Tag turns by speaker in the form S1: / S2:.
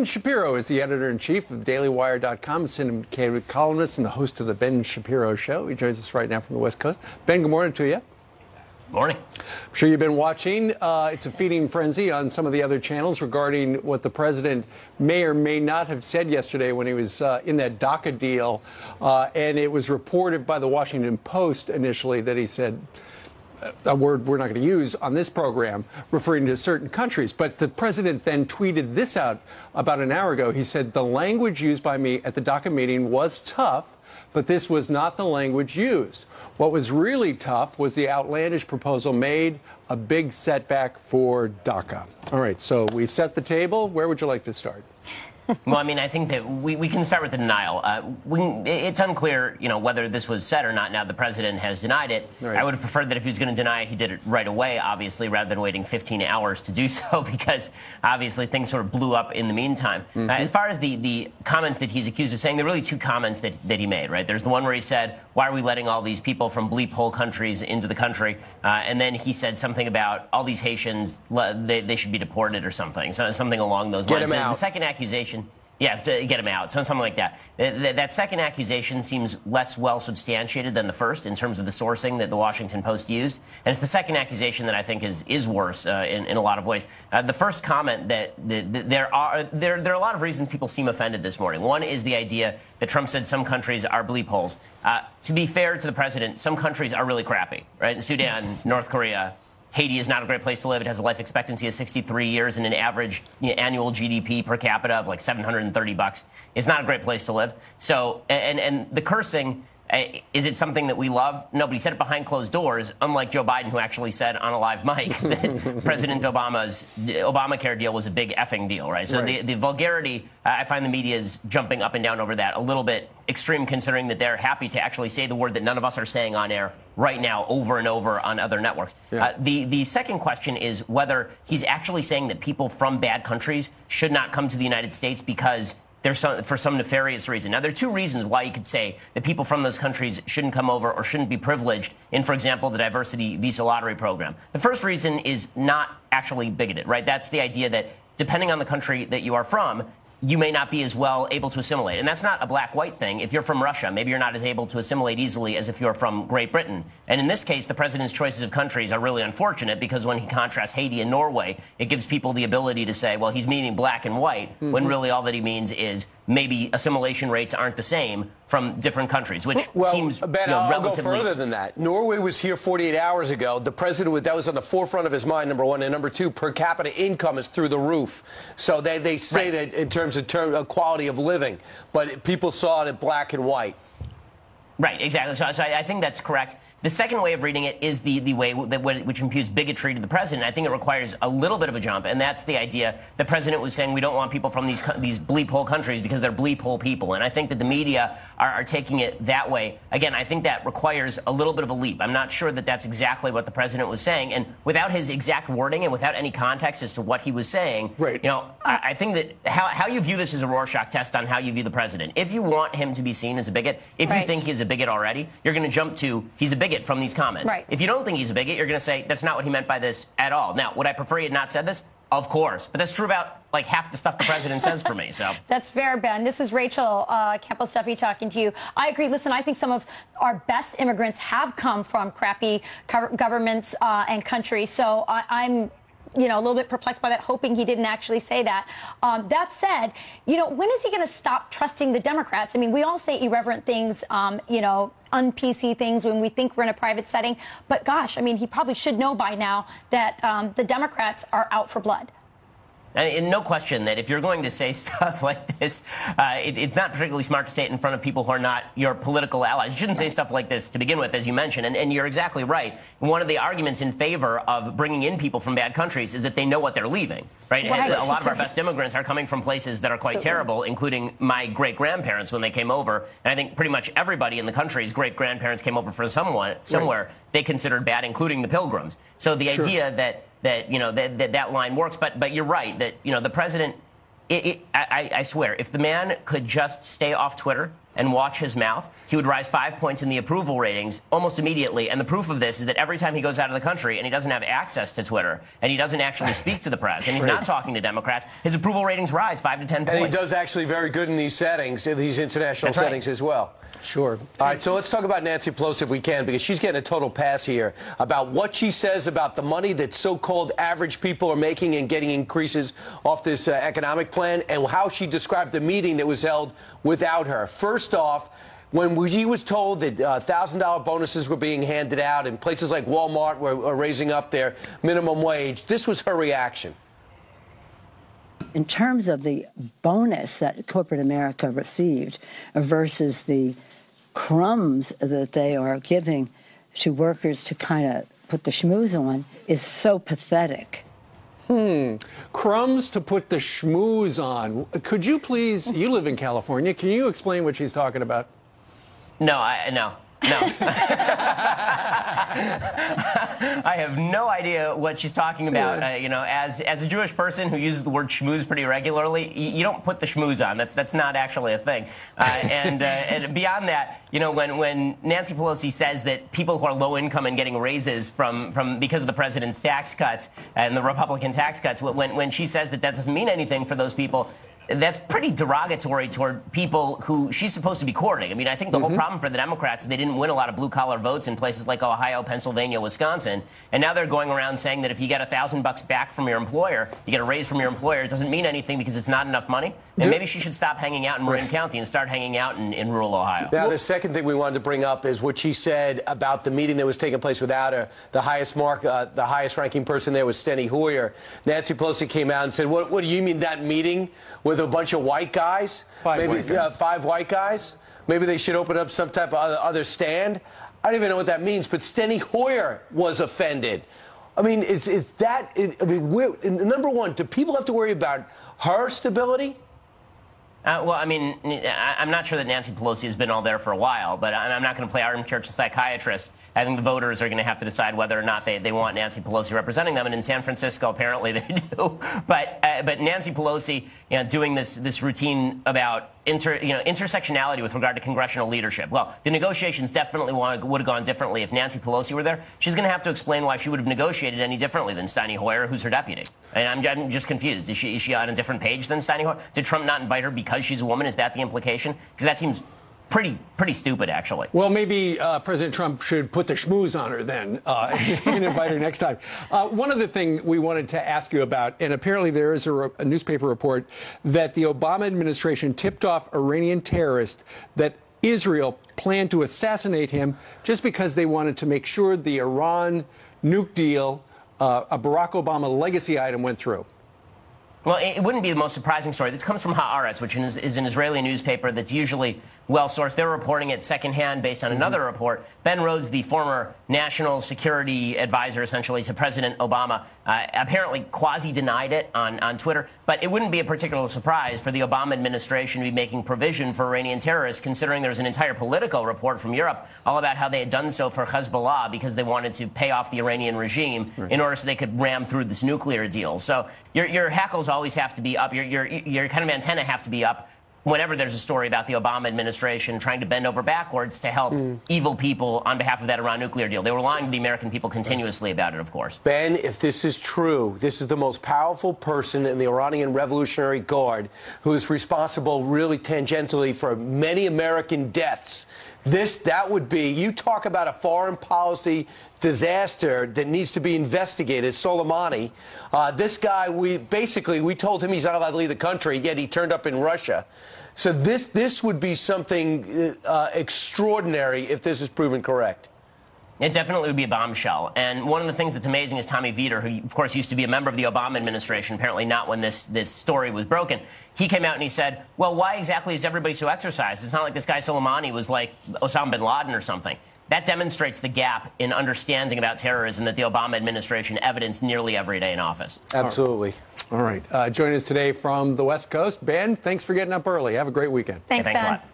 S1: Shapiro is the editor-in-chief of DailyWire.com, a syndicated columnist and the host of the Ben Shapiro Show. He joins us right now from the West Coast. Ben, good morning to you.
S2: Morning.
S1: I'm sure you've been watching. It's a feeding frenzy on some of the other channels regarding what the president may or may not have said yesterday when he was in that DACA deal. And it was reported by the Washington Post initially that he said a word we're not going to use on this program, referring to certain countries. But the president then tweeted this out about an hour ago. He said, the language used by me at the DACA meeting was tough, but this was not the language used. What was really tough was the outlandish proposal made a big setback for DACA. All right, so we've set the table. Where would you like to start?
S2: Well, I mean, I think that we can start with the denial. It's unclear, whether this was said or not. Now the president has denied it. Right. I would have preferred that if he was going to deny it, he did it right away, obviously, rather than waiting 15 hours to do so, because obviously things sort of blew up in the meantime. As far as the comments that he's accused of saying, there are really two comments that he made, right? There's the one where he said, why are we letting all these people from bleep hole countries into the country? And then he said something about all these Haitians, they should be deported or something, something along those lines.
S1: Get them out.
S2: The second accusation. Yeah, to get him out, something like that. That second accusation seems less well substantiated than the first in terms of the sourcing that the Washington Post used. And it's the second accusation that I think is worse in a lot of ways. The first comment that there are a lot of reasons people seem offended this morning. One is the idea that Trump said some countries are bleep holes. To be fair to the president, some countries are really crappy, right? In Sudan, North Korea, Haiti is not a great place to live. It has a life expectancy of 63 years and an average annual GDP per capita of like $730. It's not a great place to live. So, and the cursing, is it something that we love? No, but he said it behind closed doors, unlike Joe Biden, who actually said on a live mic that President Obama's Obamacare deal was a big effing deal, right? So right. The vulgarity, I find the media is jumping up and down over that a little bit extreme, considering that they're happy to actually say the word that none of us are saying on air right now over and over on other networks. Yeah. The second question is whether he's actually saying that people from bad countries should not come to the United States because for some nefarious reason. Now, there are two reasons why you could say that people from those countries shouldn't come over or shouldn't be privileged in, for example, the diversity visa lottery program. The first reason is not actually bigoted, right? That's the idea that depending on the country that you are from, you may not be as well able to assimilate. And that's not a black-white thing. If you're from Russia, maybe you're not as able to assimilate easily as if you're from Great Britain. And in this case, the president's choices of countries are really unfortunate because when he contrasts Haiti and Norway, it gives people the ability to say, well, he's meaning black and white, when really all that he means is maybe assimilation rates aren't the same from different countries, which seems
S3: Ben, I'll go further than that. Norway was here 48 hours ago. The president, that was on the forefront of his mind, number one. And number two, per capita income is through the roof. So they say that in terms of quality of living. But people saw it in black and white.
S2: Right, exactly. So I think that's correct. The second way of reading it is the way which imputes bigotry to the president. I think it requires a little bit of a jump, and that's the idea the president was saying we don't want people from these bleep hole countries because they're bleep hole people. And I think that the media are taking it that way. Again, I think that requires a little bit of a leap. I'm not sure that that's exactly what the president was saying. And without his exact wording and without any context as to what he was saying, right. I think that how you view this is a Rorschach test on how you view the president. If you want him to be seen as a bigot, if you think he's a bigot already, you're going to jump to he's a bigot from these comments. Right. If you don't think he's a bigot, you're going to say that's not what he meant by this at all. Now, would I prefer he had not said this? Of course. But that's true about like half the stuff the president says for me. So
S4: that's fair, Ben. This is Rachel Campbell-Stuffy talking to you. I agree. Listen, I think some of our best immigrants have come from crappy governments and countries. So I'm a little bit perplexed by that, hoping he didn't actually say that. That said, when is he going to stop trusting the Democrats? I mean, we all say irreverent things, un-PC things when we think we're in a private setting. But gosh, I mean, he probably should know by now that the Democrats are out for blood.
S2: And no question that if you're going to say stuff like this, it's not particularly smart to say it in front of people who are not your political allies. You shouldn't say stuff like this to begin with, as you mentioned. And you're exactly right. One of the arguments in favor of bringing in people from bad countries is that they know what they're leaving, right? And a lot of our best immigrants are coming from places that are quite terrible, including my great-grandparents when they came over. And I think pretty much everybody in the country's great-grandparents came over from somewhere they considered bad, including the Pilgrims. So the idea that line works, but you're right that the president. I swear, if the man could just stay off Twitter and watch his mouth, he would rise 5 points in the approval ratings almost immediately. And the proof of this is that every time he goes out of the country and he doesn't have access to Twitter and he doesn't actually speak to the press and he's not talking to Democrats, his approval ratings rise 5 to 10 points.
S3: And he does actually very good in these settings, in these international settings as well.
S1: Sure.
S3: All right, so let's talk about Nancy Pelosi if we can, because she's getting a total pass here about what she says about the money that so-called average people are making and getting increases off this economic plan, and how she described the meeting that was held without her. First off, when she was told that $1,000 bonuses were being handed out and places like Walmart were raising up their minimum wage, this was her reaction.
S5: In terms of the bonus that corporate America received versus the crumbs that they are giving to workers to kind of put the schmooze on is so pathetic.
S1: Crumbs to put the schmooze on. Could you please, you live in California, can you explain what she's talking about?
S2: No. I have no idea what she's talking about. You know, as a Jewish person who uses the word schmooze pretty regularly, you don't put the schmooze on. That's not actually a thing. And beyond that, you know, when Nancy Pelosi says that people who are low income and getting raises because of the president's tax cuts and the Republican tax cuts, when she says that doesn't mean anything for those people, that's pretty derogatory toward people who she's supposed to be courting. I mean, I think the whole problem for the Democrats is they didn't win a lot of blue-collar votes in places like Ohio, Pennsylvania, Wisconsin, and now they're going around saying that if you get $1,000 back from your employer, you get a raise from your employer, it doesn't mean anything because it's not enough money. And maybe she should stop hanging out in Marin County and start hanging out in rural Ohio.
S3: Now, the second thing we wanted to bring up is what she said about the meeting that was taking place without her. The highest-ranking person there was Steny Hoyer. Nancy Pelosi came out and said, "What do you mean that meeting with a bunch of white guys? Five white guys? Maybe they should open up some type of other stand." I don't even know what that means, but Steny Hoyer was offended. I mean, number one, do people have to worry about her stability?
S2: Well, I mean, I'm not sure that Nancy Pelosi has been all there for a while, but I'm not going to play armchair psychiatrist. I think the voters are going to have to decide whether or not they want Nancy Pelosi representing them, and in San Francisco, apparently they do. But Nancy Pelosi, you know, doing this routine about intersectionality with regard to congressional leadership. Well, the negotiations definitely would have gone differently if Nancy Pelosi were there. She's going to have to explain why she would have negotiated any differently than Steny Hoyer, who's her deputy. And I'm just confused. Is she on a different page than Steny Hoyer? Did Trump not invite her because she's a woman? Is that the implication? Because that seems pretty stupid, actually.
S1: Well, maybe President Trump should put the schmooze on her then and invite her next time. One other thing we wanted to ask you about, and apparently there is a newspaper report that the Obama administration tipped off Iranian terrorists that Israel planned to assassinate him just because they wanted to make sure the Iran nuke deal, a Barack Obama legacy item, went through.
S2: Well, it wouldn't be the most surprising story. This comes from Haaretz, which is an Israeli newspaper that's usually well-sourced. They're reporting it secondhand based on another report. Ben Rhodes, the former national security advisor, essentially, to President Obama, apparently quasi-denied it on Twitter. But it wouldn't be a particular surprise for the Obama administration to be making provision for Iranian terrorists, considering there's an entire Politico report from Europe all about how they had done so for Hezbollah because they wanted to pay off the Iranian regime in order so they could ram through this nuclear deal. So your hackles always have to be up. Your kind of antenna have to be up whenever there's a story about the Obama administration trying to bend over backwards to help evil people on behalf of that Iran nuclear deal. They were lying to the American people continuously about it, of course.
S3: Ben, if this is true, this is the most powerful person in the Iranian Revolutionary Guard who is responsible really tangentially for many American deaths. That would be, you talk about a foreign policy disaster that needs to be investigated. Soleimani, this guy, we told him he's not allowed to leave the country, yet he turned up in Russia. So this would be something extraordinary if this is proven correct.
S2: It definitely would be a bombshell. And one of the things that's amazing is Tommy Vietor, who, of course, used to be a member of the Obama administration, apparently not when this story was broken. He came out and he said, well, why exactly is everybody so exercised? It's not like this guy Soleimani was like Osama bin Laden or something. That demonstrates the gap in understanding about terrorism that the Obama administration evidenced nearly every day in office.
S3: Absolutely.
S1: All right. Joining us today from the West Coast, Ben, thanks for getting up early. Have a great weekend.
S4: Thanks,
S2: a
S4: Ben.
S2: lot.